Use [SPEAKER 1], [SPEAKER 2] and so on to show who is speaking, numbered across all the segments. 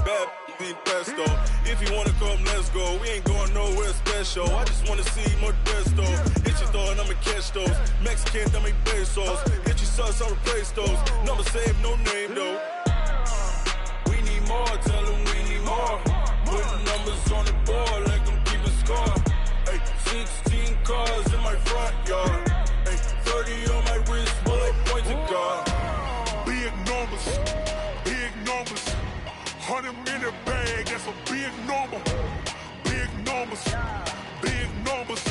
[SPEAKER 1] bad be pesto. If you wanna come, let's go. We ain't going nowhere special. I just wanna see more desto. Hit your thought, I'ma catch those. Mexican, dame pesos. Hit your sauce, I'll replace those. Number save, no name though. We need more, tell them we need more. Putting numbers on the board, like them keep a score. Ay, 16 cars in my front yard. Ay, 30 on my wrist, bullet points of God.
[SPEAKER 2] Big numbers, big numbers. 100 in the bag, that's a big number. Big numbers, big numbers.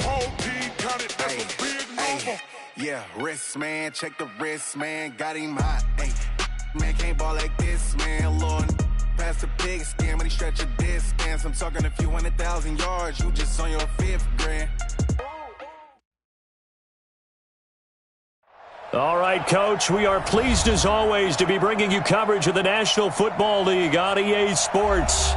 [SPEAKER 2] Whole team counted, that's a big number.
[SPEAKER 3] Yeah, wrist man, check the wrist man, got him hot. Ay, man can't ball like this, man. Lord, past the big scam when he stretch a distance. I'm talking a few 100,000 yards, you just on your 5th grand.
[SPEAKER 4] All right, Coach, we are pleased as always to be bringing you coverage of the National Football League on EA Sports.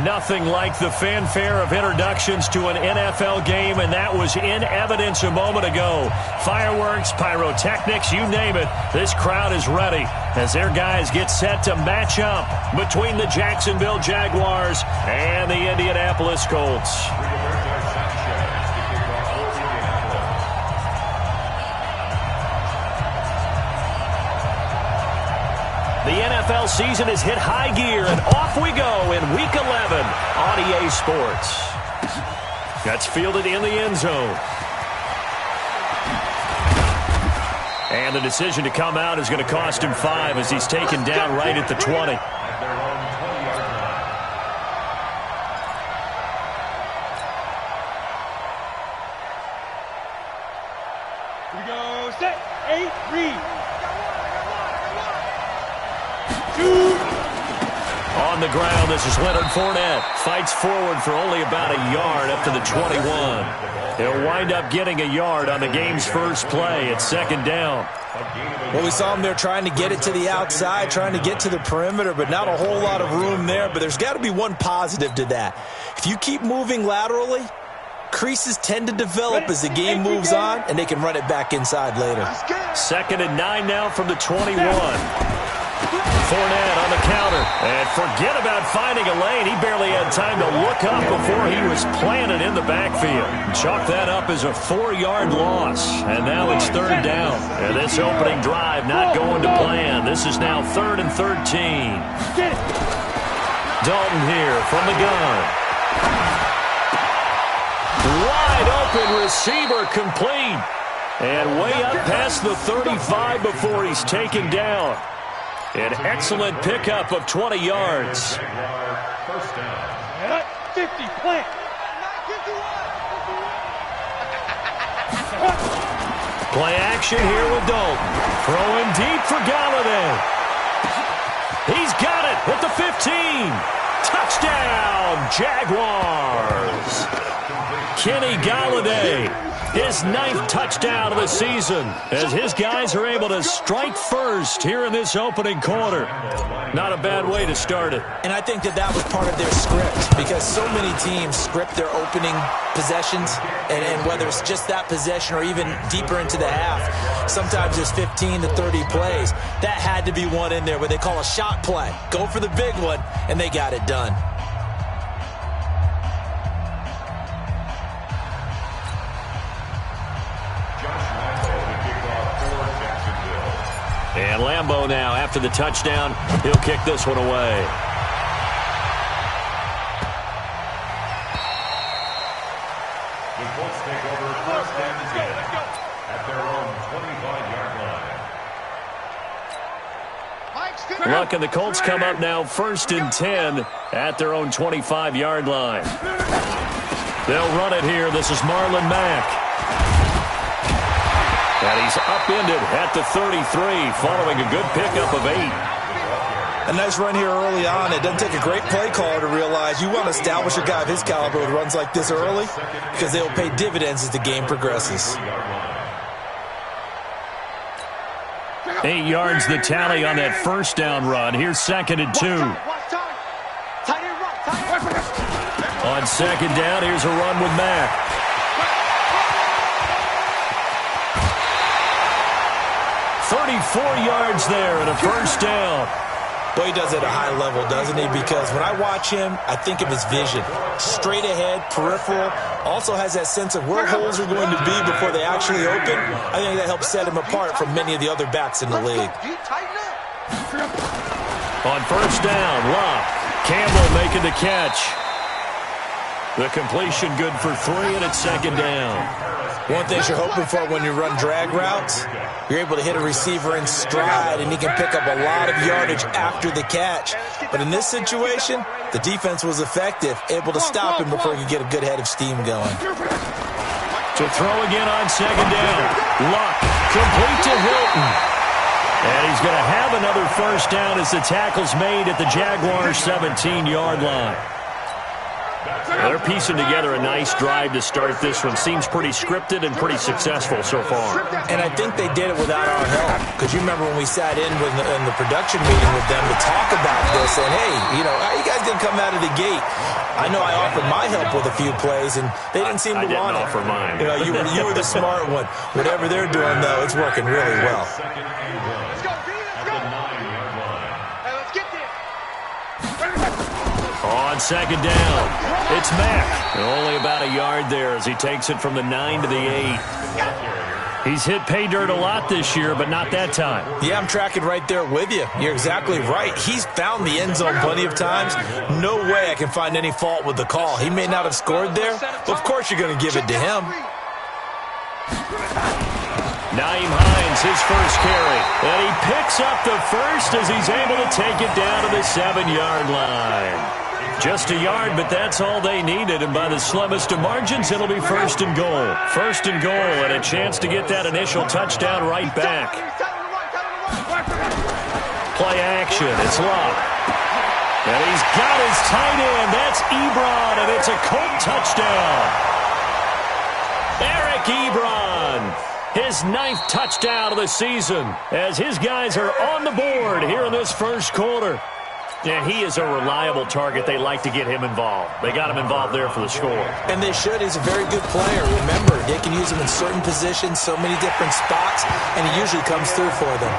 [SPEAKER 4] Nothing like the fanfare of introductions to an NFL game, and that was in evidence a moment ago. Fireworks, pyrotechnics, you name it. This crowd is ready as their guys get set to match up between the Jacksonville Jaguars and the Indianapolis Colts. The NFL season has hit high gear, and off we go in Week 11 on EA Sports. That's fielded in the end zone. And the decision to come out is going to cost him 5 as he's taken down right at the 20.
[SPEAKER 5] Here we go, set, 8, read.
[SPEAKER 4] On the ground, this is Leonard Fournette. Fights forward for only about a yard up to the 21. He'll wind up getting a yard on the game's first play. It's second down.
[SPEAKER 6] Well, we saw him there trying to get it to the outside, trying to get to the perimeter, but not a whole lot of room there. But there's got to be one positive to that. If you keep moving laterally, creases tend to develop as the game moves on, and they can run it back inside later.
[SPEAKER 4] Second and 9 now from the 21. Fournette on the counter. And forget about finding a lane. He barely had time to look up before he was planted in the backfield. Chalk that up as a 4-yard loss. And now it's third down. And this opening drive not going to plan. This is now 3rd and 13. Dalton here from the gun. Wide open receiver complete. And way up past the 35 before he's taken down. An excellent pickup of 20 yards.
[SPEAKER 5] First down. 50, plant.
[SPEAKER 4] Play action here with Dalton. Throwing deep for Galladay. He's got it at the 15. Touchdown, Jaguars. Kenny Galladay. His 9th touchdown of the season as his guys are able to strike first here in this opening quarter. Not a bad way to start it.
[SPEAKER 6] And I think that was part of their script because so many teams script their opening possessions, and whether it's just that possession or even deeper into the half, sometimes there's 15 to 30 plays. That had to be one in there where they call a shot play. Go for the big one, and they got it done.
[SPEAKER 4] And Lambeau now, after the touchdown, he'll kick this one away.
[SPEAKER 7] The Colts take over first and 10 at their own 25-yard line.
[SPEAKER 4] Luck and the Colts come up now 1st and 10 at their own 25-yard line. They'll run it here. This is Marlon Mack. And he's upended at the 33 following a good pickup of 8.
[SPEAKER 6] A nice run here early on. It doesn't take a great play caller to realize you want to establish a guy of his caliber who runs like this early because they will pay dividends as the game progresses.
[SPEAKER 4] 8 yards the tally on that first down run. Here's 2nd and 2. On 2nd down, here's a run with Mack. 34 yards there and a first down.
[SPEAKER 6] Boy, he does it at a high level, doesn't he? Because when I watch him, I think of his vision. Straight ahead, peripheral, also has that sense of where holes are going to be before they actually open. I think that helps set him apart from many of the other backs in the league.
[SPEAKER 4] On first down, Locke. Campbell making the catch. The completion good for 3, and it's second down.
[SPEAKER 6] One thing you're hoping for when you run drag routes, you're able to hit a receiver in stride, and he can pick up a lot of yardage after the catch. But in this situation, the defense was effective, able to stop him before he could get a good head of steam going.
[SPEAKER 4] To throw again on second down. Luck, complete to Hilton. And he's going to have another first down as the tackle's made at the Jaguars' 17-yard line. They're piecing together a nice drive to start this one. Seems pretty scripted and pretty successful so far.
[SPEAKER 6] And I think they did it without our help. Because you remember when we sat in the production meeting with them to talk about this, and hey, you know, how are you guys going to come out of the gate? I know I offered my help with a few plays, and they didn't seem to want it.
[SPEAKER 4] I didn't offer mine.
[SPEAKER 6] You know, you were the smart one. Whatever they're doing, though, it's working really well.
[SPEAKER 4] On second down, it's Mack. Only about a yard there as he takes it from the 9 to the 8. He's hit pay dirt a lot this year, but not that time.
[SPEAKER 6] Yeah, I'm tracking right there with you. You're exactly right. He's found the end zone plenty of times. No way I can find any fault with the call. He may not have scored there, but of course you're going to give it to him.
[SPEAKER 4] Naeem Hines, his first carry. And he picks up the first as he's able to take it down to the 7-yard line. Just a yard, but that's all they needed. And by the slimmest of margins, it'll be first and goal. First and goal, and a chance to get that initial touchdown right back. Play action. It's Locke. And he's got his tight end. That's Ebron, and it's a Colt touchdown. Eric Ebron, his 9th touchdown of the season, as his guys are on the board here in this first quarter. And he is a reliable target. They like to get him involved. They got him involved there for the score.
[SPEAKER 6] And they should. He's a very good player. Remember, they can use him in certain positions, so many different spots, and he usually comes through for them.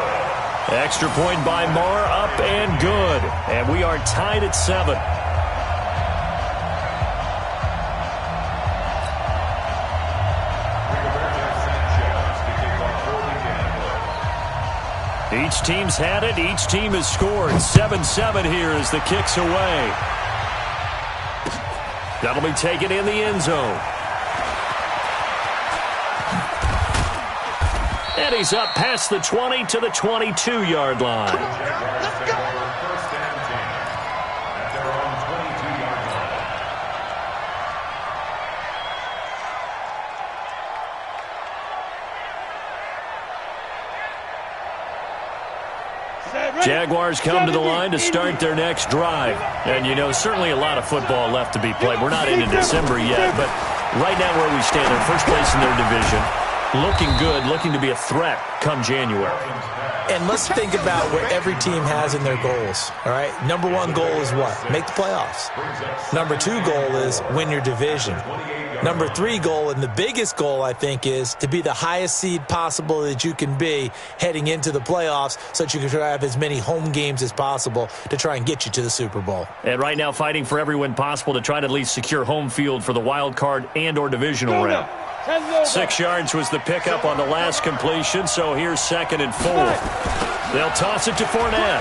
[SPEAKER 4] Extra point by Marr, up and good. And we are tied at 7. Each team's had it. Each team has scored. 7-7 here as the kick's away. That'll be taken in the end zone. And he's up past the 20 to the 22-yard line.
[SPEAKER 7] Let's go. First and 10 at their own 22-yard line.
[SPEAKER 4] Jaguars come to the line to start their next drive. And, you know, certainly a lot of football left to be played. We're not into December yet, but right now where we stand, they're first place in their division. Looking good, looking to be a threat come January.
[SPEAKER 6] And let's think about what every team has in their goals, all right? Number 1 goal is what? Make the playoffs. Number 2 goal is win your division. Number 3 goal, and the biggest goal, I think, is to be the highest seed possible that you can be heading into the playoffs so that you can try to have as many home games as possible to try and get you to the Super Bowl.
[SPEAKER 4] And right now fighting for every win possible to try to at least secure home field for the wild card and or divisional round. 6 yards was the pickup on the last completion, so here's 2nd and 4. They'll toss it to Fournette.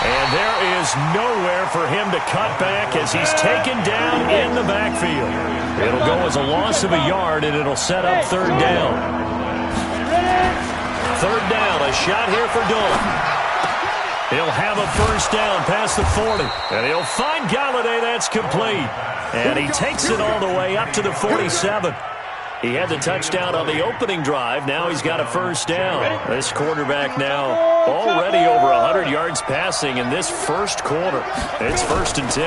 [SPEAKER 4] And there is nowhere for him to cut back as he's taken down in the backfield. It'll go as a loss of a yard, and it'll set up 3rd down. 3rd down, a shot here for Dillon. He'll have a first down past the 40. And he'll find Galladay. That's complete. And he takes it all the way up to the 47. He had the touchdown on the opening drive. Now he's got a first down. This quarterback now already over 100 yards passing in this first quarter. It's 1st and 10.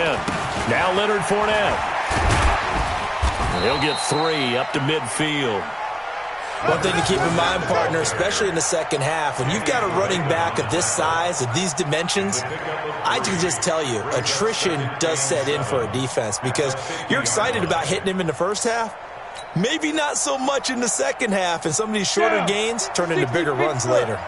[SPEAKER 4] Now Leonard Fournette. He'll get 3 up to midfield.
[SPEAKER 6] One thing to keep in mind, partner, especially in the second half, when you've got a running back of this size, of these dimensions, I can just tell you, attrition does set in for a defense because you're excited about hitting him in the first half. Maybe not so much in the second half, and some of these shorter gains turn into bigger runs later.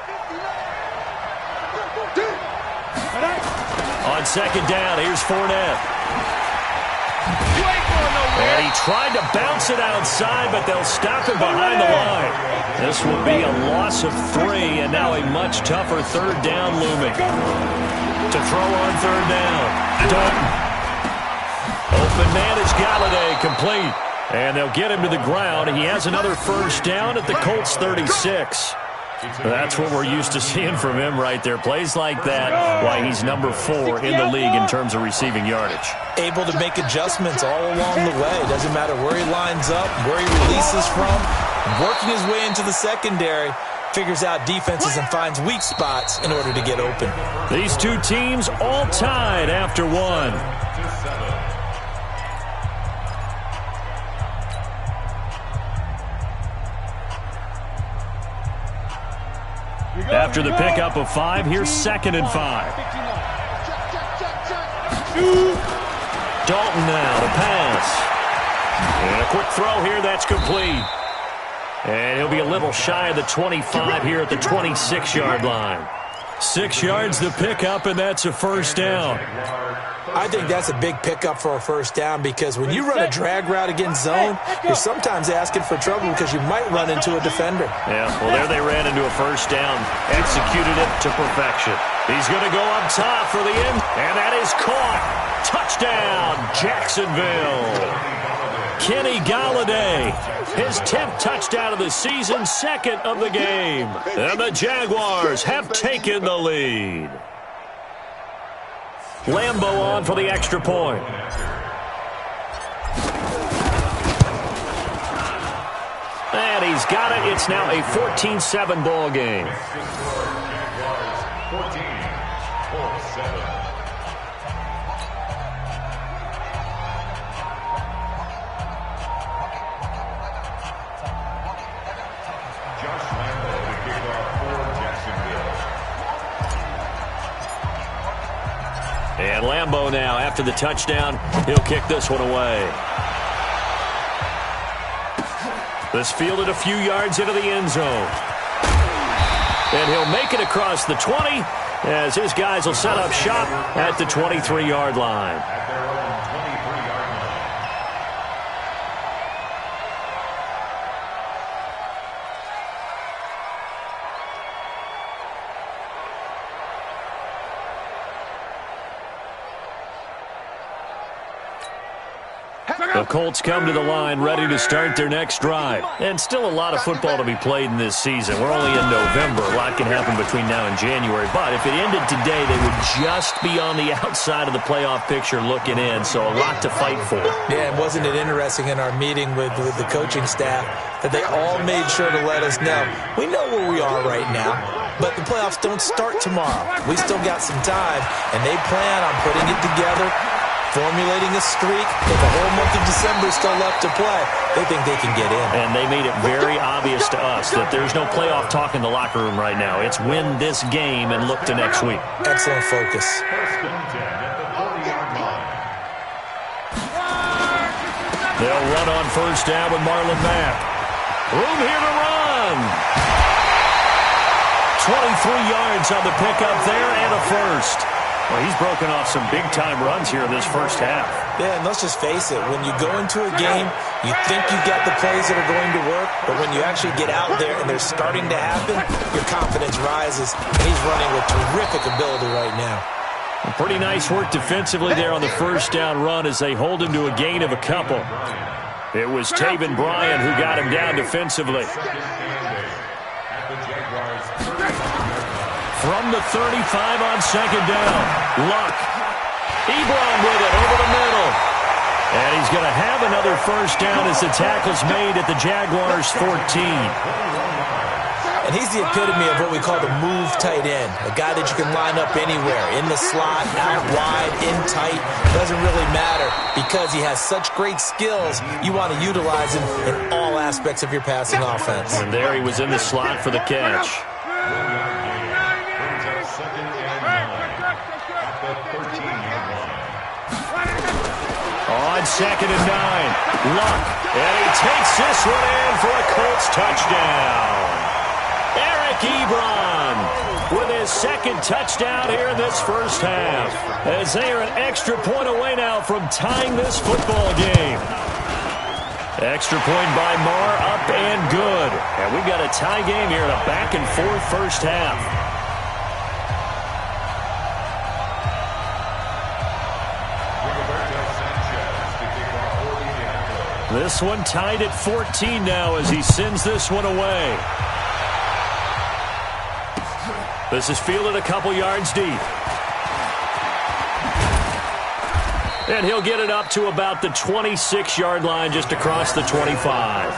[SPEAKER 4] On second down, here's Fournette. And he tried to bounce it outside, but they'll stop him behind the line. This will be a loss of 3, and now a much tougher third down looming. To throw on third down, Dalton. Open man is Galladay, complete. And they'll get him to the ground. He has another first down at the Colts 36. That's what we're used to seeing from him right there. Plays like that, why he's number 4 in the league in terms of receiving yardage.
[SPEAKER 6] Able to make adjustments all along the way. Doesn't matter where he lines up, where he releases from. Working his way into the secondary, figures out defenses and finds weak spots in order to get open.
[SPEAKER 4] These two teams all tied after 1. After the pickup of 5, here's 2nd and 5. Dalton now to pass. And a quick throw here, that's complete. And he'll be a little shy of the 25 here at the 26-yard line. 6 yards the pickup, and that's a first down.
[SPEAKER 6] I think that's a big pickup for a first down because when you run a drag route against zone, you're sometimes asking for trouble because you might run into a defender.
[SPEAKER 4] Yeah, well, there they ran into a first down, executed it to perfection. He's going to go up top for the end, and that is caught. Touchdown, Jacksonville. Kenny Galladay, his 10th touchdown of the season, 2nd of the game. And the Jaguars have taken the lead. Lambeau on for the extra point. And he's got it. It's now a 14-7 ball game.
[SPEAKER 7] 14-7.
[SPEAKER 4] And Lambeau now, after the touchdown, he'll kick this one away. This fielded a few yards into the end zone. And he'll make it across the 20 as his guys will set up shop at the 23-yard line. The Colts come to the line ready to start their next drive. And still a lot of football to be played in this season. We're only in November. A lot can happen between now and January. But if it ended today, they would just be on the outside of the playoff picture looking in. So a lot to fight for.
[SPEAKER 6] Yeah, and wasn't it interesting in our meeting with the coaching staff that they all made sure to let us know, we know where we are right now, but the playoffs don't start tomorrow. We still got some time, and they plan on putting it together, formulating a streak with the whole month of December still left to play. They think they can get in.
[SPEAKER 4] And they made it very obvious to us that there's no playoff talk in the locker room right now. It's win this game and look to next week.
[SPEAKER 6] Excellent focus.
[SPEAKER 4] They'll run on first down with Marlon Mack. Room here to run. 23 yards on the pickup there and a first. Well, he's broken off some big-time runs here in this first half.
[SPEAKER 6] Yeah, and let's just face it. When you go into a game, you think you got the plays that are going to work, but when you actually get out there and they're starting to happen, your confidence rises. And he's running with terrific ability right now.
[SPEAKER 4] Pretty nice work defensively there on the first down run as they hold him to a gain of a couple. It was Taven Bryan who got him down defensively. From the 35 on second down, Luck. Ebron with it over the middle. And he's going to have another first down as the tackle's made at the Jaguars' 14.
[SPEAKER 6] And he's the epitome of what we call the move tight end. A guy that you can line up anywhere. In the slot, out wide, in tight. Doesn't really matter because he has such great skills. You want to utilize him in all aspects of your passing offense.
[SPEAKER 4] And there he was in the slot for the catch. On second and 9, Luck. And he takes this one in for a Colts touchdown. Eric Ebron with his second touchdown here in this first half, as they are an extra point away now from tying this football game. Extra point by Marr, up and good. And we've got a tie game here in a back-and-forth first half. This one tied at 14 now as he sends this one away. This is fielded a couple yards deep. And he'll get it up to about the 26-yard line, just across the 25.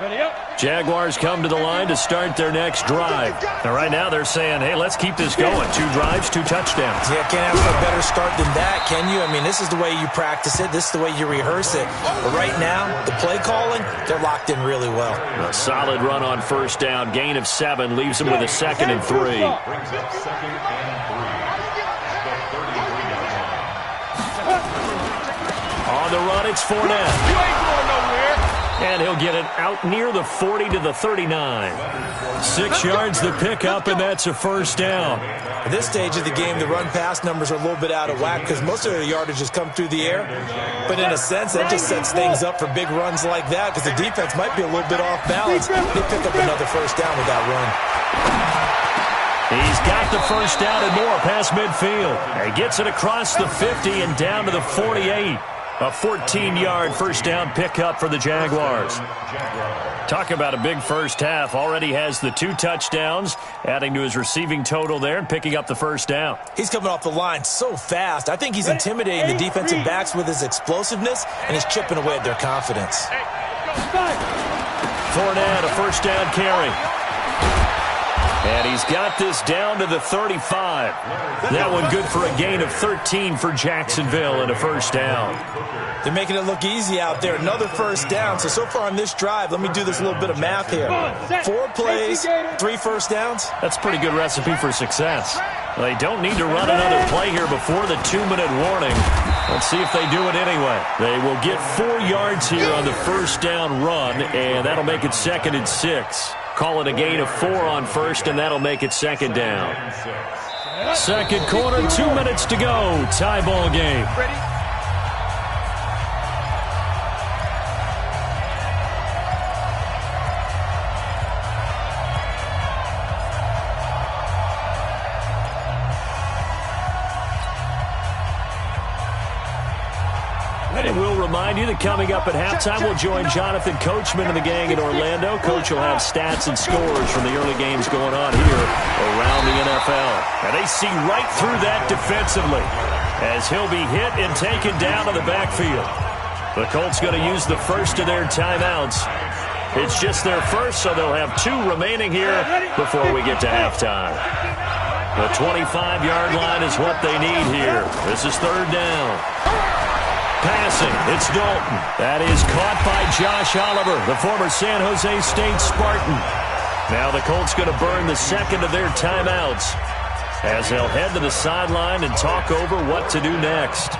[SPEAKER 5] Ready up.
[SPEAKER 4] Jaguars come to the line to start their next drive. And right now they're saying, hey, let's keep this going. 2 drives, 2 touchdowns.
[SPEAKER 6] Yeah, can't ask for a better start than that, can you? I mean, this is the way you practice it. This is the way you rehearse it. But right now, the play calling, they're locked in really well.
[SPEAKER 4] A solid run on first down. Gain of 7 leaves them with a 2nd and 3.
[SPEAKER 7] Brings up 2nd and 3. The 33-yard line.
[SPEAKER 4] On the run, it's Fournette.
[SPEAKER 5] You ain't going nowhere.
[SPEAKER 4] And he'll get it out near the 40 to the 39. 6 yards the pickup, and that's a first down.
[SPEAKER 6] At this stage of the game, the run-pass numbers are a little bit out of whack because most of their yardage has come through the air. But in a sense, that just sets things up for big runs like that because the defense might be a little bit off balance. They pick up another first down with that run.
[SPEAKER 4] He's got the first down and more past midfield. He gets it across the 50 and down to the 48. A 14-yard first down pickup for the Jaguars. Talk about a big first half. Already has the 2 touchdowns, adding to his receiving total there and picking up the first down.
[SPEAKER 6] He's coming off the line so fast. I think he's intimidating the defensive backs with his explosiveness, and he's chipping away at their confidence.
[SPEAKER 4] Fournette, a first down carry. And he's got this down to the 35. That one good for a gain of 13 for Jacksonville and a first down.
[SPEAKER 6] They're making it look easy out there. Another first down. So far on this drive, let me do this little bit of math here. 4 plays, 3 first downs.
[SPEAKER 4] That's a pretty good recipe for success. They don't need to run another play here before the 2-minute warning. Let's see if they do it anyway. They will get 4 yards here on the first down run, and that'll make it 2nd and 6. Call it a gain of 4 on first, and that'll make it 2nd down. Second quarter, 2 minutes to go. Tie ball game. And we'll remind you that coming up at halftime, we'll join Jonathan Coachman and the gang in Orlando. Coach will have stats and scores from the early games going on here around the NFL. And they see right through that defensively as he'll be hit and taken down to the backfield. The Colts going to use the first of their timeouts. It's just their first, so they'll have 2 remaining here before we get to halftime. The 25-yard line is what they need here. This is 3rd down. Passing, it's Dalton. That is caught by Josh Oliver, the former San Jose State Spartan. Now the Colts going to burn the 2nd of their timeouts as they'll head to the sideline and talk over what to do next.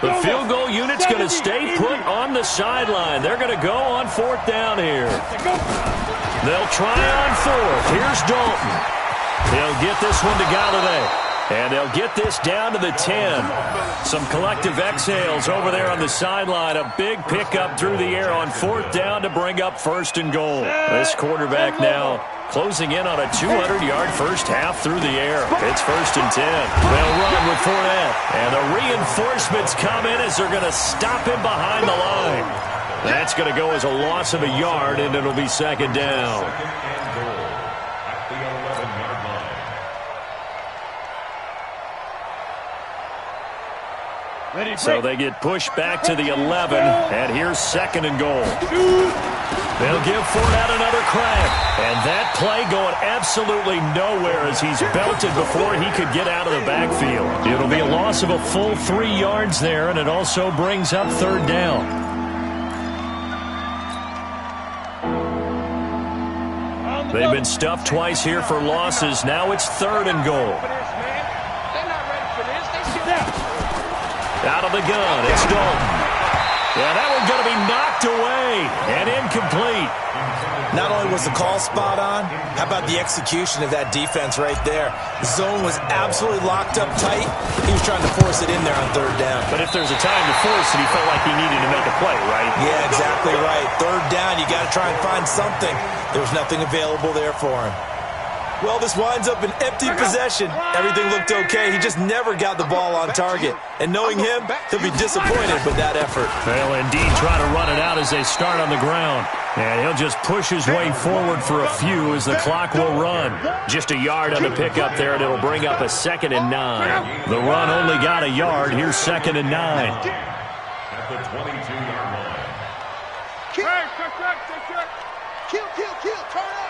[SPEAKER 4] The field goal unit's going to stay put on the sideline. They're going to go on 4th down here. They'll try on 4th. Here's Dalton. He'll get this one to Galladay. And they'll get this down to the 10. Some collective exhales over there on the sideline. A big pickup through the air on 4th down to bring up 1st and goal. This quarterback now closing in on a 200-yard first half through the air. It's 1st and 10. They'll run with Fournette. And the reinforcements come in as they're going to stop him behind the line. That's going to go as a loss of a yard, and it'll be 2nd down. So they get pushed back to the 11, and here's 2nd and goal. They'll give Fournette another crack, and that play going absolutely nowhere as he's belted before he could get out of the backfield. It'll be a loss of a full 3 yards there, and it also brings up 3rd down. They've been stuffed twice here for losses. Now it's 3rd and goal. Out of the gun, it's Dalton. Yeah, that one's going to be knocked away and incomplete.
[SPEAKER 6] Not only was the call spot on, how about the execution of that defense right there? The zone was absolutely locked up tight. He was trying to force it in there on 3rd down.
[SPEAKER 4] But if there's a time to force it, he felt like he needed to make a play, right?
[SPEAKER 6] Yeah, exactly right. 3rd down, you got to try and find something. There was nothing available there for him. Well, this winds up an empty possession. Everything looked okay. He just never got the ball on target. And knowing him, he'll be disappointed with that effort.
[SPEAKER 4] They'll indeed try to run it out as they start on the ground. And he'll just push his way forward for a few as the clock will run. Just a yard on the pickup there, and it'll bring up a 2nd and 9. The run only got a yard. Here's 2nd and 9.
[SPEAKER 7] At the 22-yard line.
[SPEAKER 5] Kill, turn up.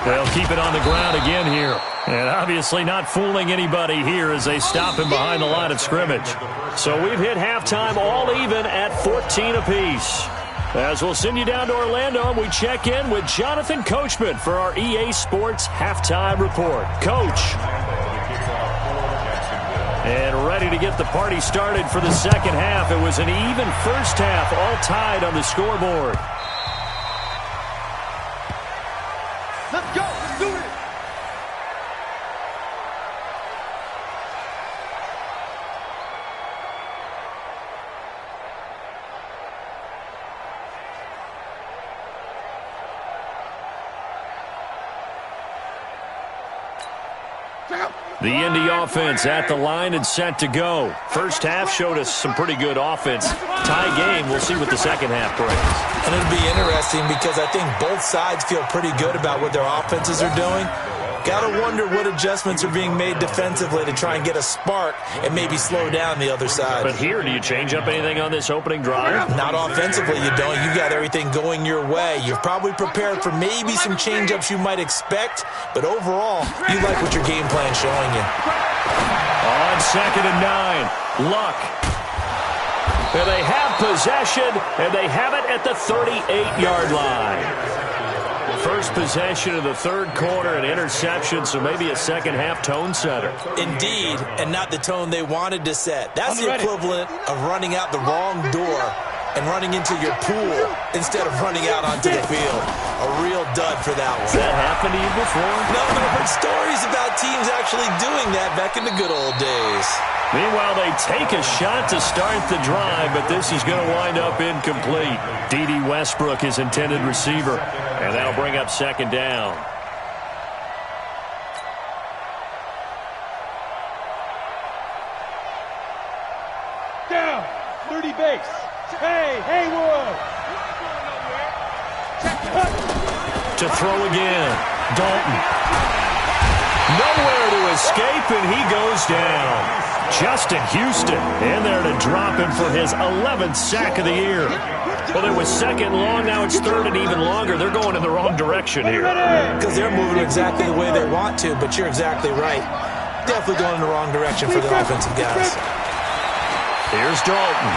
[SPEAKER 4] They'll keep it on the ground again here. And obviously not fooling anybody here as they stop him behind the line of scrimmage. So we've hit halftime all even at 14 apiece. As we'll send you down to Orlando, and we check in with Jonathan Coachman for our EA Sports Halftime Report. Coach. And ready to get the party started for the second half. It was an even first half, all tied on the scoreboard.
[SPEAKER 5] Let's go. Let's do it.
[SPEAKER 4] The Indy offense at the line and set to go. First half showed us some pretty good offense. Tie game. We'll see what the second half brings.
[SPEAKER 6] And it'll be interesting because I think both sides feel pretty good about what their offenses are doing. Got to wonder what adjustments are being made defensively to try and get a spark and maybe slow down the other side.
[SPEAKER 4] But here, do you change up anything on this opening drive?
[SPEAKER 6] Not offensively, you don't. You got everything going your way. You've probably prepared for maybe some change-ups you might expect, but overall, you like what your game plan's showing you.
[SPEAKER 4] On 2nd and 9, Luck. And they have possession, and they have it at the 38-yard line. First possession of the 3rd quarter, an interception, so maybe a second half tone setter.
[SPEAKER 6] Indeed, and not the tone they wanted to set. That's the equivalent of running out the wrong door and running into your pool instead of running out onto the field. A real dud for that one.
[SPEAKER 4] Has that happened to you before?
[SPEAKER 6] No, but I've heard stories about teams actually doing that back in the good old days.
[SPEAKER 4] Meanwhile, they take a shot to start the drive, but this is going to wind up incomplete. D.D. Westbrook is intended receiver, and that'll bring up 2nd down.
[SPEAKER 5] Down. 30 base. Hey, Haywood.
[SPEAKER 4] To throw again. Dalton. Nowhere to escape, and he goes down. Justin Houston in there to drop him for his 11th sack of the year. Well, it was 2nd long, now it's 3rd and even longer. They're going in the wrong direction here.
[SPEAKER 6] Because they're moving exactly the way they want to, but you're exactly right. Definitely going in the wrong direction for the offensive guys.
[SPEAKER 4] Here's Dalton.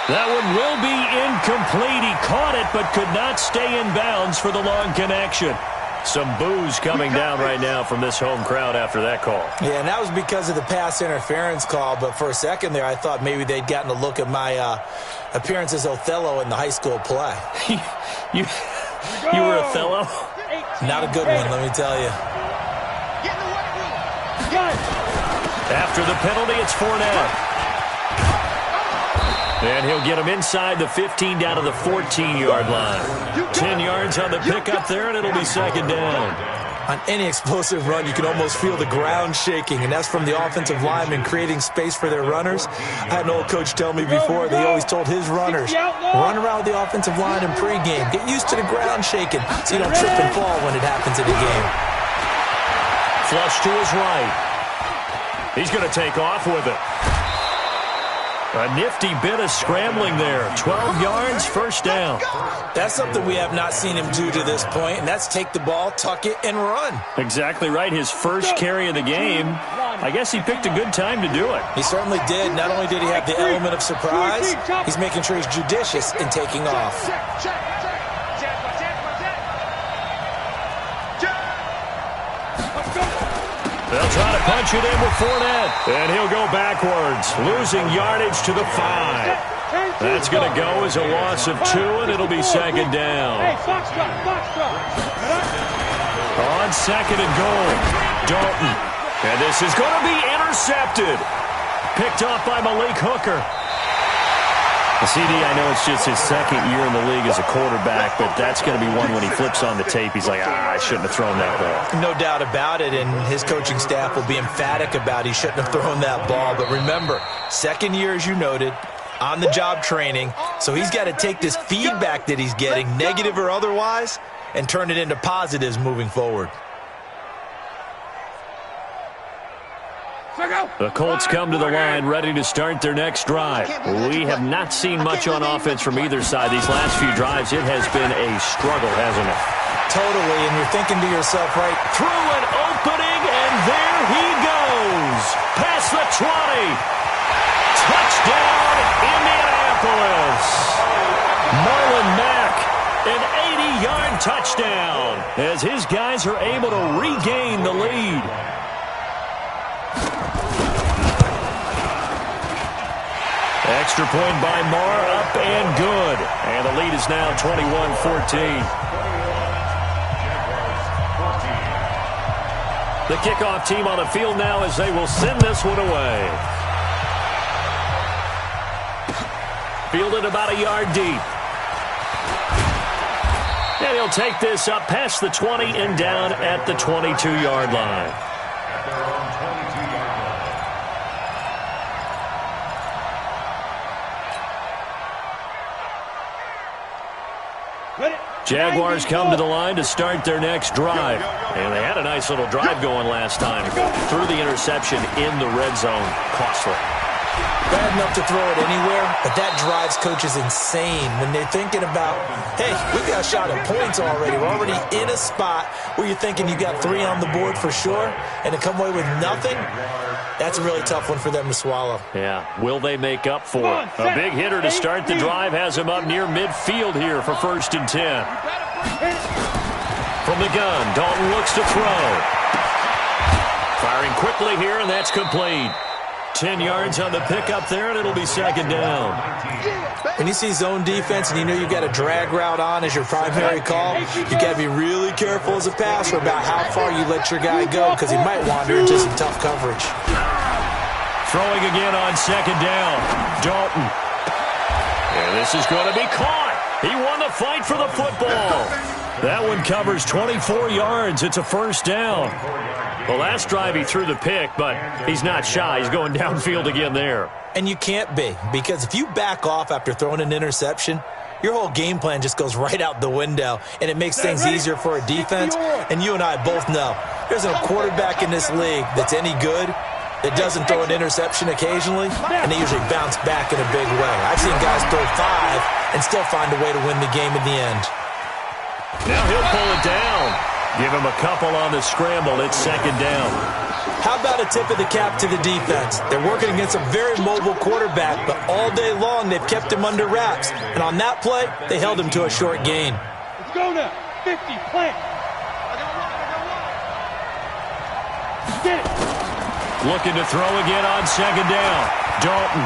[SPEAKER 4] That one will be incomplete. He caught it but could not stay in bounds for the long connection. Some boos coming down right now from this home crowd after that call.
[SPEAKER 6] Yeah, and that was because of the pass interference call, but for a second there I thought maybe they'd gotten a look at my appearance as Othello in the high school play.
[SPEAKER 4] you were Othello?
[SPEAKER 6] Not a good one, let me tell you.
[SPEAKER 4] After the penalty, it's Fournette. And he'll get him inside the 15 down to the 14-yard line. 10 yards on the pickup there, and it'll be 2nd down.
[SPEAKER 6] On any explosive run, you can almost feel the ground shaking, and that's from the offensive linemen creating space for their runners. I had an old coach tell me before, they always told his runners, run around with the offensive line in pregame. Get used to the ground shaking so you don't trip and fall when it happens in a game.
[SPEAKER 4] Flush to his right. He's going to take off with it. A nifty bit of scrambling there. 12 yards, 1st down.
[SPEAKER 6] That's something we have not seen him do to this point, and that's take the ball, tuck it, and run.
[SPEAKER 4] Exactly right. His first carry of the game. I guess he picked a good time to do it.
[SPEAKER 6] He certainly did. Not only did he have the element of surprise, he's making sure he's judicious in taking off.
[SPEAKER 4] They'll try to punch it in with Fournette. And he'll go backwards, losing yardage to the 5. That's going to go as a loss of 2, and it'll be second down. On second and goal, Dalton. And this is going to be intercepted. Picked off by Malik Hooker. CD, I know it's just his second year in the league as a quarterback, but that's going to be one when he flips on the tape. He's like, I shouldn't have thrown that ball.
[SPEAKER 6] No doubt about it, and his coaching staff will be emphatic about he shouldn't have thrown that ball. But remember, second year, as you noted, on-the-job training, so he's got to take this feedback that he's getting, negative or otherwise, and turn it into positives moving forward.
[SPEAKER 4] The Colts come to the line ready to start their next drive. We have not seen much on offense from either side these last few drives. It has been a struggle, hasn't it?
[SPEAKER 6] Totally, and you're thinking to yourself, right,
[SPEAKER 4] through an opening, and there he goes. Past the 20. Touchdown, Indianapolis. Marlon Mack, an 80-yard touchdown as his guys are able to regain the lead. Extra point by Marr, up and good. And the lead is now 21-14. The kickoff team on the field now as they will send this one away. Fielded about a yard deep. And he'll take this up past the 20 and down at the 22-yard line. Jaguars come to the line to start their next drive. And they had a nice little drive going last time. Threw the interception in the red zone. Costly.
[SPEAKER 6] Bad enough to throw it anywhere, but that drives coaches insane when they're thinking about, hey, we got a shot at points already. We're already in a spot where you're thinking you got 3 on the board for sure, and to come away with nothing, that's a really tough one for them to swallow.
[SPEAKER 4] Yeah, will they make up for it? A big hitter to start the drive has him up near midfield here for 1st and 10. From the gun, Dalton looks to throw. Firing quickly here, and that's complete. 10 yards on the pickup there, and it'll be second down.
[SPEAKER 6] When you see zone defense and you know you've got a drag route on as your primary call, you got to be really careful as a passer about how far you let your guy go because he might wander into some tough coverage.
[SPEAKER 4] Throwing again on second down. Dalton. And this is going to be caught. He won the fight for the football. That one covers 24 yards. It's a first down. The last drive he threw the pick, but he's not shy. He's going downfield again there.
[SPEAKER 6] And you can't be, because if you back off after throwing an interception, your whole game plan just goes right out the window, and it makes things easier for a defense. And you and I both know there's a quarterback in this league that's any good that doesn't throw an interception occasionally, and they usually bounce back in a big way. I've seen guys throw 5 and still find a way to win the game in the end.
[SPEAKER 4] Now he'll pull it down. Give him a couple on the scramble. It's second down.
[SPEAKER 6] How about a tip of the cap to the defense? They're working against a very mobile quarterback, but all day long they've kept him under wraps. And on that play, they held him to a short gain.
[SPEAKER 5] Let's go now. 50, plant. Get it.
[SPEAKER 4] Looking to throw again on second down. Dalton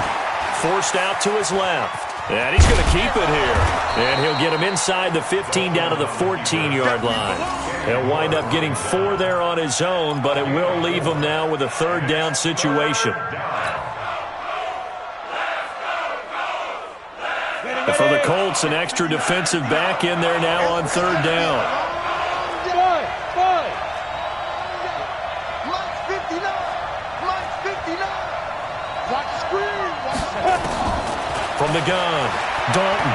[SPEAKER 4] forced out to his left. And he's going to keep it here. And he'll get him inside the 15 down to the 14-yard line. He'll wind up getting 4 there on his own, but it will leave him now with a third down situation. For the Colts, an extra defensive back in there now on third down. From the gun, Dalton.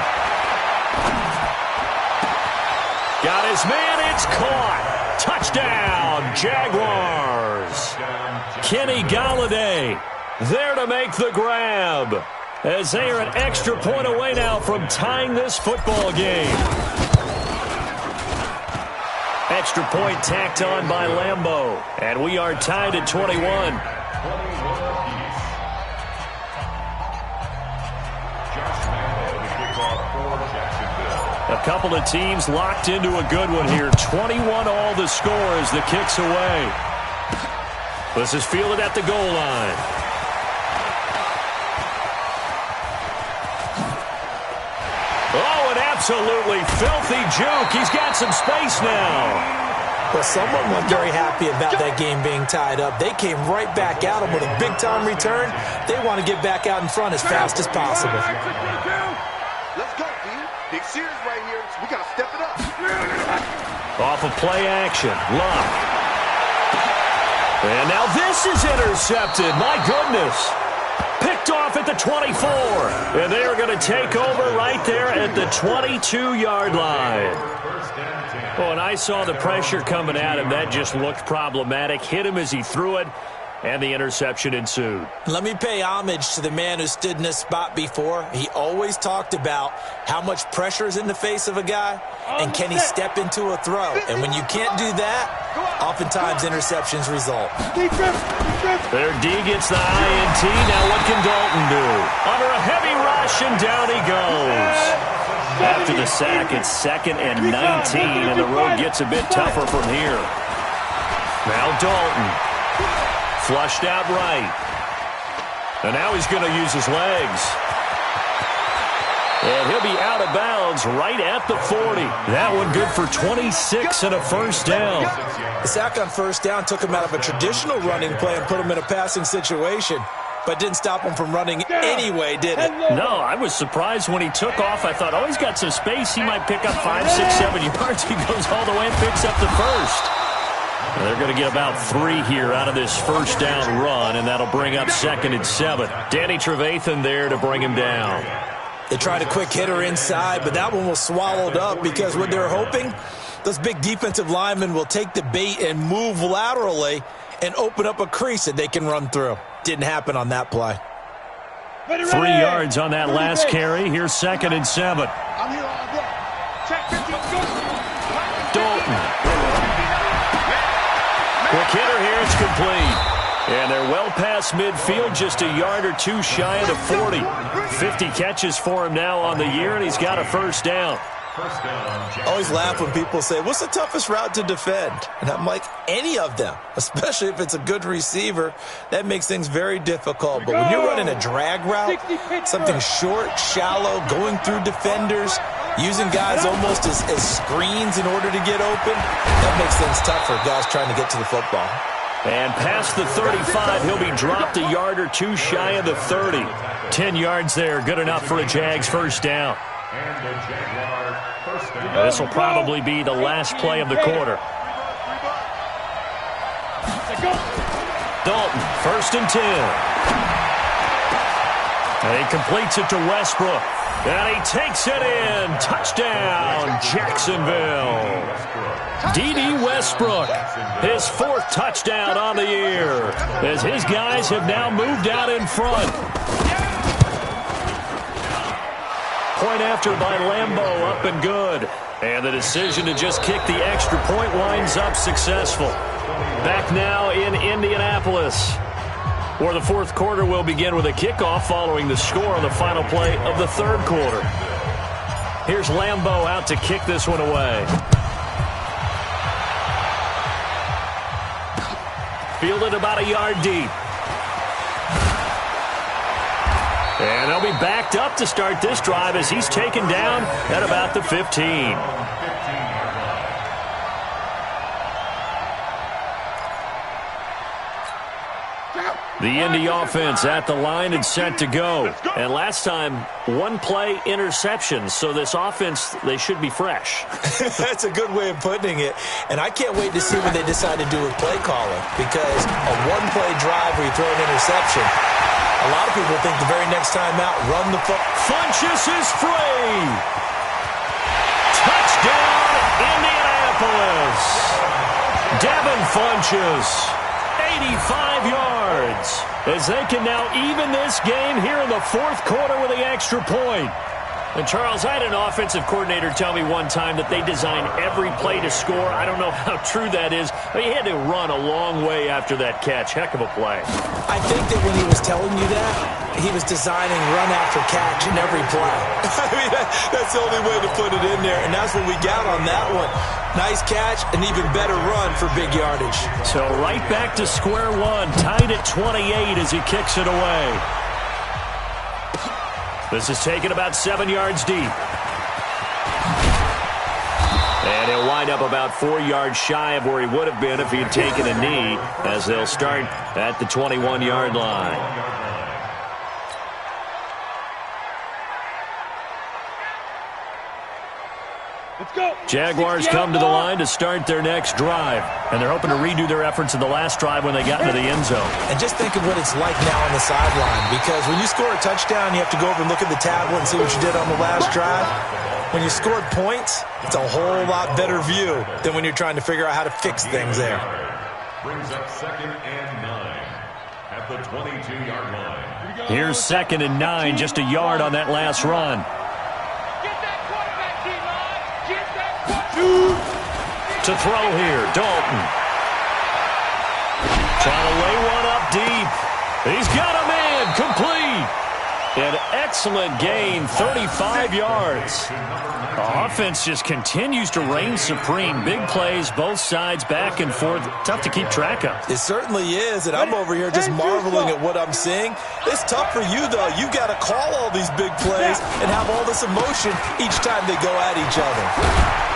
[SPEAKER 4] Got his man, it's caught. Touchdown, Jaguars. Kenny Golladay there to make the grab, as they are an extra point away now from tying this football game. Extra point tacked on by Lambeau, and we are tied at 21. A couple of teams locked into a good one here. 21 all the score as the kick's away. This is fielded at the goal line. Oh, an absolutely filthy juke. He's got some space now.
[SPEAKER 6] Well, someone was very happy about that game being tied up. They came right back at him with a big-time return. They want to get back out in front as fast as possible.
[SPEAKER 8] Let's go, D. Big series right here. We got to step it up.
[SPEAKER 4] Off of play action. Luck. And now this is intercepted. My goodness. Picked off at the 24. And they are going to take over right there at the 22-yard line. Oh, and I saw the pressure coming at him. That just looked problematic. Hit him as he threw it, and the interception ensued.
[SPEAKER 6] Let me pay homage to the man who stood in this spot before. He always talked about how much pressure is in the face of a guy, and can he step into a throw. And when you can't do that, oftentimes interceptions result.
[SPEAKER 4] Their D gets the INT. Now what can Dalton do? Under a heavy rush, and down he goes. After the sack, it's 2nd and 19, and the road gets a bit tougher from here. Now Dalton. Flushed out right. And now he's going to use his legs. And he'll be out of bounds right at the 40. That one good for 26 and a first down.
[SPEAKER 6] The sack on first down took him out of a traditional running play and put him in a passing situation. But didn't stop him from running anyway, did it?
[SPEAKER 4] No, I was surprised when he took off. I thought, oh, he's got some space. He might pick up 5, 6, 7 yards. He goes all the way and picks up the first. And they're going to get about 3 here out of this first down run, and that'll bring up 2nd and 7. Danny Trevathan there to bring him down.
[SPEAKER 6] They tried a quick hitter inside, but that one was swallowed up because what they're hoping, those big defensive linemen will take the bait and move laterally and open up a crease that they can run through. Didn't happen on that play.
[SPEAKER 4] 3 yards on that last carry. Here's 2nd and 7.
[SPEAKER 5] I'm here all day. Check 15, go.
[SPEAKER 4] Dalton. Quick hitter here. It's complete. And they're well past midfield, just a yard or 2 shy of the 40. 50 catches for him now on the year, and he's got a first down.
[SPEAKER 6] I always laugh when people say, what's the toughest route to defend? And I'm like, any of them, especially if it's a good receiver. That makes things very difficult. But when you're running a drag route, something short, shallow, going through defenders, using guys almost as screens in order to get open, that makes things tough for guys trying to get to the football.
[SPEAKER 4] And past the 35, he'll be dropped a yard or 2 shy of the 30. 10 yards there, good enough for a Jags first down. This will probably be the last play of the quarter. Dalton, 1st and 10. And he completes it to Westbrook. And he takes it in. Touchdown, Jacksonville. D.D. Westbrook, his 4th touchdown on the year, as his guys have now moved out in front. Point after by Lambeau, up and good. And the decision to just kick the extra point winds up successful. Back now in Indianapolis, where the 4th quarter will begin with a kickoff following the score on the final play of the 3rd quarter. Here's Lambeau out to kick this one away. Fielded about a yard deep. And they'll be backed up to start this drive as he's taken down at about the 15. The Indy offense at the line and set to go. And last time, 1-play interception. So this offense, they should be fresh.
[SPEAKER 6] That's a good way of putting it. And I can't wait to see what they decide to do with play calling. Because a 1-play drive where you throw an interception, a lot of people think the very next time out, run the football.
[SPEAKER 4] Funchess is free. Touchdown, Indianapolis. Devin Funchess. 85 yards as they can now even this game here in the 4th quarter with the extra point. And Charles, I had an offensive coordinator tell me one time that they design every play to score. I don't know how true that is, but he had to run a long way after that catch. Heck of a play.
[SPEAKER 6] I think that when he was telling you that, he was designing run after catch in every play. I mean, that's the only way to put it in there, and that's what we got on that one. Nice catch, an even better run for big yardage.
[SPEAKER 4] So right back to square one, tied at 28 as he kicks it away. This is taken about 7 yards deep. And he'll wind up about 4 yards shy of where he would have been if he had taken a knee, as they'll start at the 21-yard line.
[SPEAKER 5] Let's go.
[SPEAKER 4] Jaguars come to the line to start their next drive, and they're hoping to redo their efforts in the last drive when they got into the end zone.
[SPEAKER 6] And just think of what it's like now on the sideline, because when you score a touchdown, you have to go over and look at the tablet and see what you did on the last drive. When you scored points, it's a whole lot better view than when you're trying to figure out how to fix things there.
[SPEAKER 7] Brings up 2nd and 9 at the 22-yard line.
[SPEAKER 4] Here's 2nd and 9, just a yard on that last run. To throw here, Dalton. Trying to lay one up deep. He's got a man, complete. An excellent gain, 35 yards. The offense just continues to reign supreme. Big plays, both sides, back and forth. Tough to keep track of.
[SPEAKER 6] It certainly is, and I'm over here just marveling at what I'm seeing. It's tough for you, though. You got to call all these big plays and have all this emotion each time they go at each other.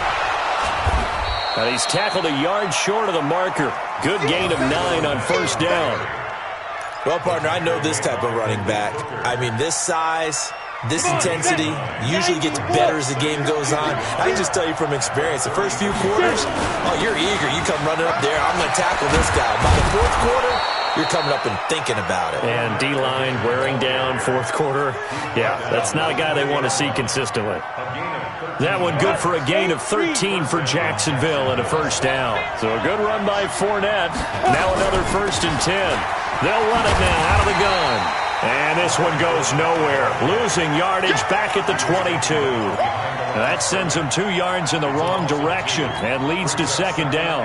[SPEAKER 4] And he's tackled a yard short of the marker. Good gain of 9 on first down.
[SPEAKER 6] Well, partner, I know this type of running back. I mean, this size, this intensity usually gets better as the game goes on. I can just tell you from experience, the first few quarters, oh, you're eager. You come running up there, I'm going to tackle this guy. By the fourth quarter, you're coming up and thinking about it.
[SPEAKER 4] And D-line wearing down fourth quarter. Yeah, that's not a guy they want to see consistently. That one good for a gain of 13 for Jacksonville and a first down. So a good run by Fournette. Now another 1st and 10. They'll run it now out of the gun. And this one goes nowhere. Losing yardage back at the 22. That sends them 2 yards in the wrong direction and leads to 2nd down.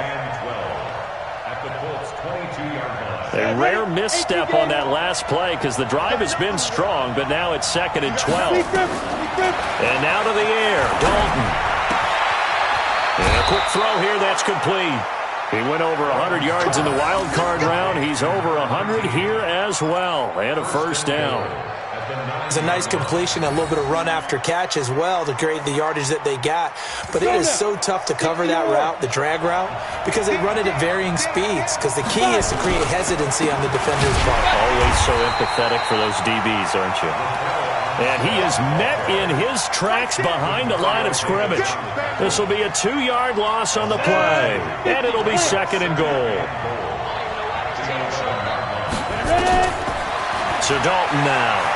[SPEAKER 4] A rare misstep on that last play because the drive has been strong, but now it's 2nd and 12. And now to the air, Dalton. And a quick throw here, that's complete. He went over 100 yards in the wild card round. He's over 100 here as well. And a first down.
[SPEAKER 6] It's a nice completion, a little bit of run after catch as well to create the yardage that they got. But it is so tough to cover that route, the drag route, because they run it at varying speeds. Because the key is to create hesitancy on the defender's part.
[SPEAKER 4] Always so empathetic for those DBs, aren't you? And he is met in his tracks behind the line of scrimmage. This will be a 2-yard loss on the play. And it'll be 2nd and goal. So Dalton now.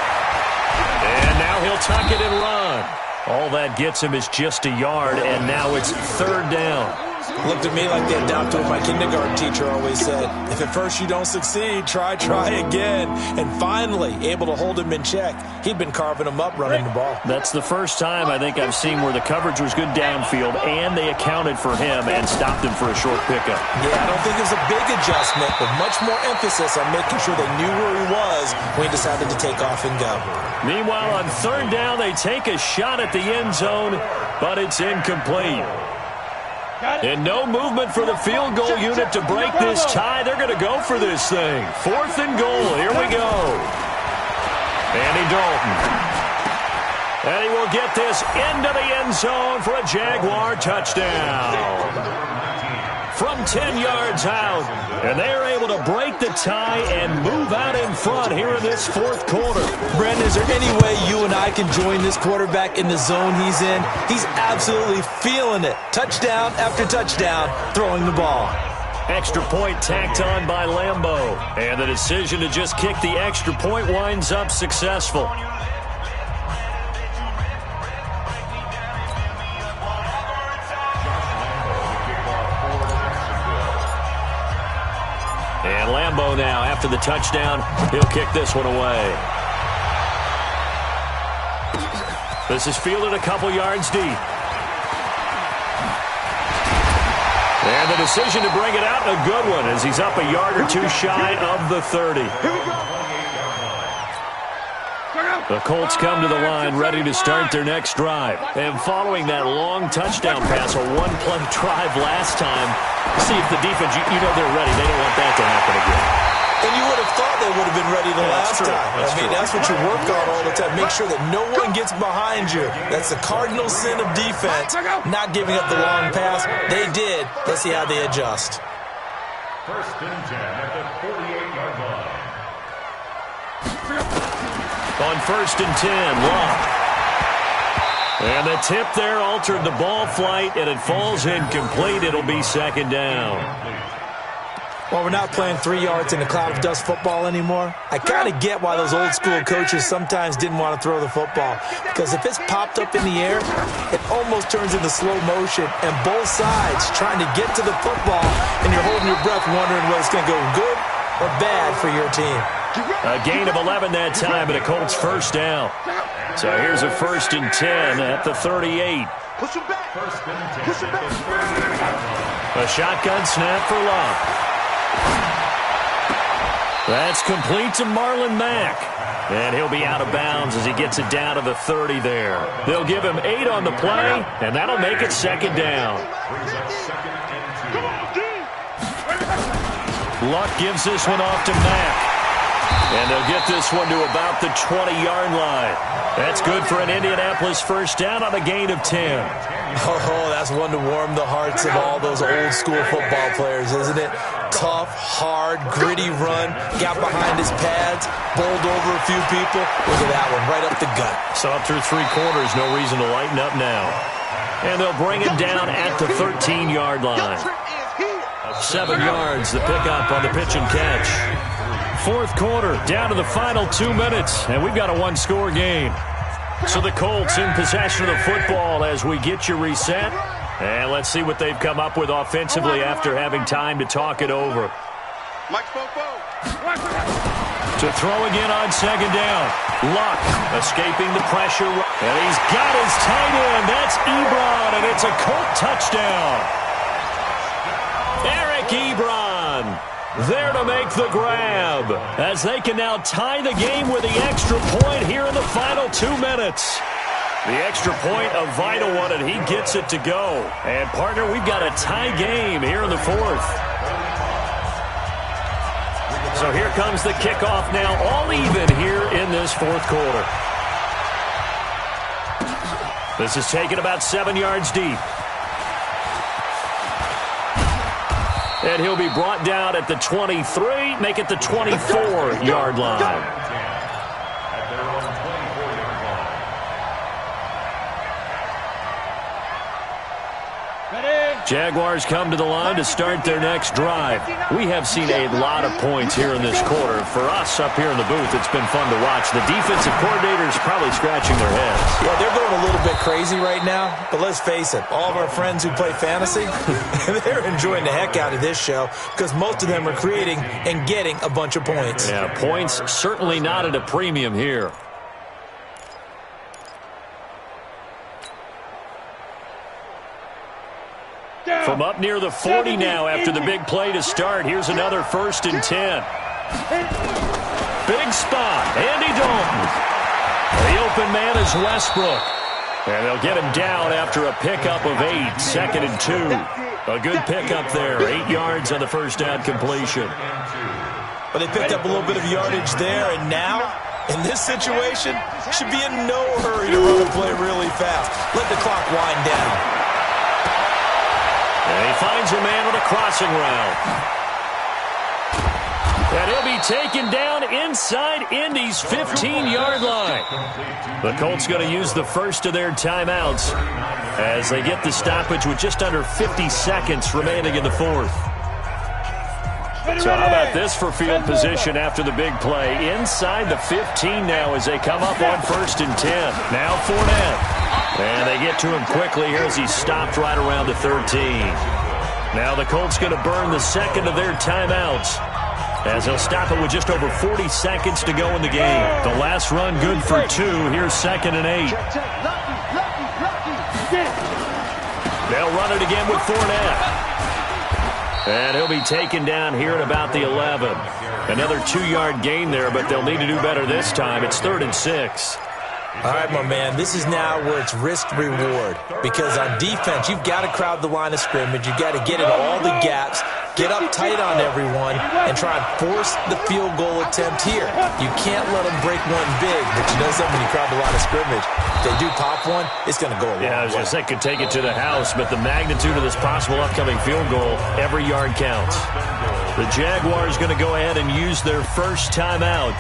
[SPEAKER 4] And now he'll tuck it and run. All that gets him is just a yard, and now it's 3rd down.
[SPEAKER 6] Looked at me like the adopted what my kindergarten teacher always said. If at first you don't succeed, try again. And finally, able to hold him in check. He'd been carving him up running the ball.
[SPEAKER 4] That's the first time I think I've seen where the coverage was good downfield, and they accounted for him and stopped him for a short pickup.
[SPEAKER 6] Yeah, I don't think it was a big adjustment, but much more emphasis on making sure they knew where he was when he decided to take off and go.
[SPEAKER 4] Meanwhile, on 3rd down, they take a shot at the end zone, but it's incomplete. And no movement for the field goal unit to break this tie. They're going to go for this thing. 4th and goal. Here we go. Andy Dalton. And he will get this into the end zone for a Jaguar touchdown. From 10 yards out. And they are able to break the tie and move out in front here in this 4th quarter.
[SPEAKER 6] Brandon, is there any way you and I can join this quarterback in the zone he's in? He's absolutely feeling it. Touchdown after touchdown, throwing the ball.
[SPEAKER 4] Extra point tacked on by Lambeau. And the decision to just kick the extra point winds up successful. And Lambeau now, after the touchdown, he'll kick this one away. This is fielded a couple yards deep. And the decision to bring it out, a good one, as he's up a yard or two shy of the 30. The Colts come to the line ready to start their next drive. And following that long touchdown pass, a one-play drive last time, see if the defense, you know they're ready. They don't want that to happen again.
[SPEAKER 6] And you would have thought they would have been ready the last time. That's what you work on all the time. Make sure that no one gets behind you. That's the cardinal sin of defense, not giving up the long pass. They did. Let's see how they adjust.
[SPEAKER 7] First and 10 at the 48-yard line.
[SPEAKER 4] On first and 10, Locke. And the tip there altered the ball flight, and it falls incomplete. It'll be second down.
[SPEAKER 6] Well, we're not playing 3 yards in a cloud of dust football anymore. I kind of get why those old school coaches sometimes didn't want to throw the football. Because if it's popped up in the air, it almost turns into slow motion. And both sides trying to get to the football, and you're holding your breath wondering whether it's going to go good or bad for your team.
[SPEAKER 4] A gain of 11 that time, and a Colts first down. So here's a first and 10 at the 38.
[SPEAKER 8] Push him back.
[SPEAKER 7] First and 10
[SPEAKER 8] Push him
[SPEAKER 7] at
[SPEAKER 8] back.
[SPEAKER 7] the 38-yard line.
[SPEAKER 4] A shotgun snap for Locke. That's complete to Marlon Mack. And he'll be out of bounds as he gets it down to the 30 there. They'll give him 8 on the play, and that'll make it second down.
[SPEAKER 7] Brings up second and 2.
[SPEAKER 4] Luck gives this one off to Mack. And they'll get this one to about the 20-yard line. That's good for an Indianapolis first down on a gain of 10.
[SPEAKER 6] Oh, that's one to warm the hearts of all those old school football players, isn't it? Tough, hard, gritty run. Got behind his pads, bowled over a few people. Look at that one, right up the gut.
[SPEAKER 4] So up through 3 quarters, no reason to lighten up now. And they'll bring him down at the 13-yard line. 7 yards, the pickup on the pitch and catch. Fourth quarter, down to the final 2 minutes, and we've got a one-score game. So the Colts in possession of the football as we get you reset. And let's see what they've come up with offensively after having time to talk it over.
[SPEAKER 8] Mike Fofo.
[SPEAKER 4] To throw again on second down. Luck escaping the pressure. And he's got his tight end. That's Ebron, and it's a Colt touchdown. Eric Ebron there to make the grab as they can now tie the game with the extra point here in the final 2 minutes. The extra point, a vital one, and he gets it to go. And, partner, we've got a tie game here in the fourth. So here comes the kickoff now, all even here in this fourth quarter. This is taken about 7 yards deep. And he'll be brought down at the 23, make it the 24-yard line. Jaguars come to the line to start their next drive. We have seen a lot of points here in this quarter. For us up here in the booth, it's been fun to watch. The defensive coordinators probably scratching their heads.
[SPEAKER 6] Yeah, they're going a little bit crazy right now, but let's face it, all of our friends who play fantasy, they're enjoying the heck out of this show because most of them are creating and getting a bunch of points.
[SPEAKER 4] Yeah, points certainly not at a premium here. From up near the 40 now after the big play to start. Here's another first and 10. Big spot. Andy Dalton. The open man is Westbrook. And they'll get him down after a pickup of 8. Second and 2. A good pickup there. 8 yards on the first down completion.
[SPEAKER 6] But they picked up a little bit of yardage there, and now, in this situation, should be in no hurry to run a play really fast. Let the clock wind down.
[SPEAKER 4] And he finds a man with a crossing route. And he'll be taken down inside Indy's 15-yard line. The Colts going to use the first of their timeouts as they get the stoppage with just under 50 seconds remaining in the fourth. So how about this for field position after the big play? Inside the 15 now as they come up on first and 10. Now Fournette. And they get to him quickly here as he stopped right around the 13. Now the Colts going to burn the second of their timeouts. as he'll stop it with just over 40 seconds to go in the game. The last run good for 2. Here's 2nd and 8. They'll run it again with Fournette. And he'll be taken down here at about the 11. Another 2-yard gain there, but they'll need to do better this time. It's 3rd and 6.
[SPEAKER 6] All right, my man, this is now where it's risk-reward. Because on defense, you've got to crowd the line of scrimmage. You've got to get in all the gaps, get up tight on everyone, and try and force the field goal attempt here. You can't let them break one big, but you know something, when you crowd the line of scrimmage, if they do pop one, it's going to go a long way.
[SPEAKER 4] Yeah, I was going to say, could take it to the house, but the magnitude of this possible upcoming field goal, every yard counts. The Jaguars going to go ahead and use their first timeout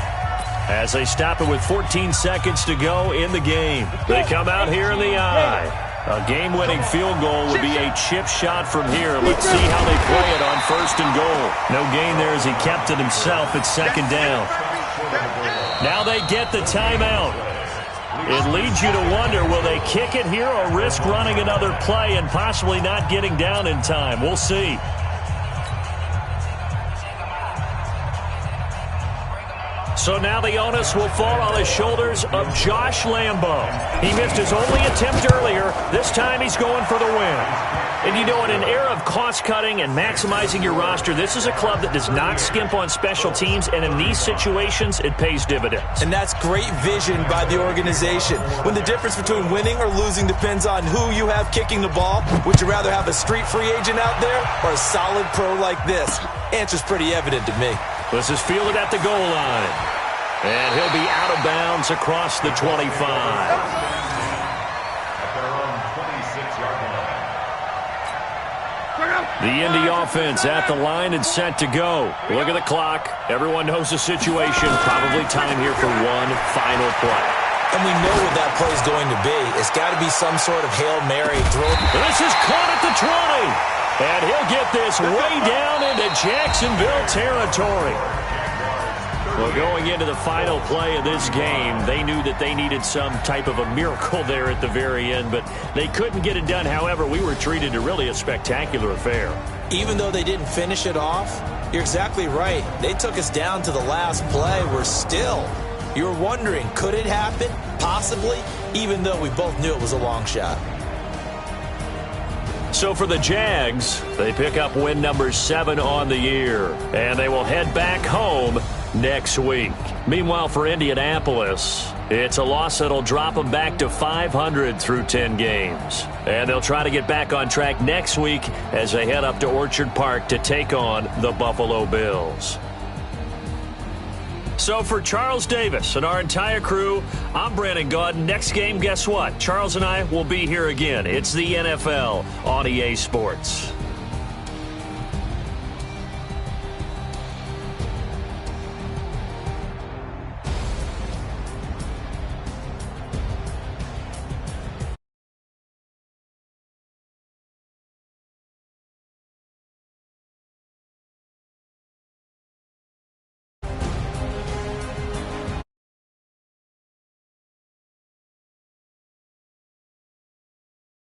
[SPEAKER 4] as they stop it with 14 seconds to go in the game. They come out here in the eye. A game-winning field goal would be a chip shot from here. Let's see how they play it on 1st and goal. No gain there as he kept it himself at 2nd down. Now they get the timeout. It leads you to wonder, will they kick it here or risk running another play and possibly not getting down in time? We'll see. So now the onus will fall on the shoulders of Josh Lambo. He missed his only attempt earlier. This time he's going for the win. And you know, in an era of cost-cutting and maximizing your roster, this is a club that does not skimp on special teams, and in these situations, it pays dividends.
[SPEAKER 6] And that's great vision by the organization. When the difference between winning or losing depends on who you have kicking the ball, would you rather have a street free agent out there or a solid pro like this? Answer's pretty evident to me.
[SPEAKER 4] This is fielded at the goal line. And he'll be out of bounds across the 25. The Indy offense at the line and set to go. Look at the clock. Everyone knows the situation. Probably time here for one final play.
[SPEAKER 6] And we know what that play is going to be. It's got to be some sort of Hail Mary throw.
[SPEAKER 4] This is caught at the 20. And he'll get this way down into Jacksonville territory. Well, going into the final play of this game, they knew that they needed some type of a miracle there at the very end, but they couldn't get it done. However, we were treated to really a spectacular affair.
[SPEAKER 6] Even though they didn't finish it off, you're exactly right. They took us down to the last play. We're still. You were wondering, could it happen? Possibly, even though we both knew it was a long shot.
[SPEAKER 4] So for the Jags, they pick up win number 7 on the year, and they will head back home next week. Meanwhile, for Indianapolis, it's a loss that'll drop them back to 500 through 10 games. And they'll try to get back on track next week as they head up to Orchard Park to take on the Buffalo Bills. So for Charles Davis and our entire crew, I'm Brandon Gaudin. Next game, guess what? Charles and I will be here again. It's the NFL on EA Sports.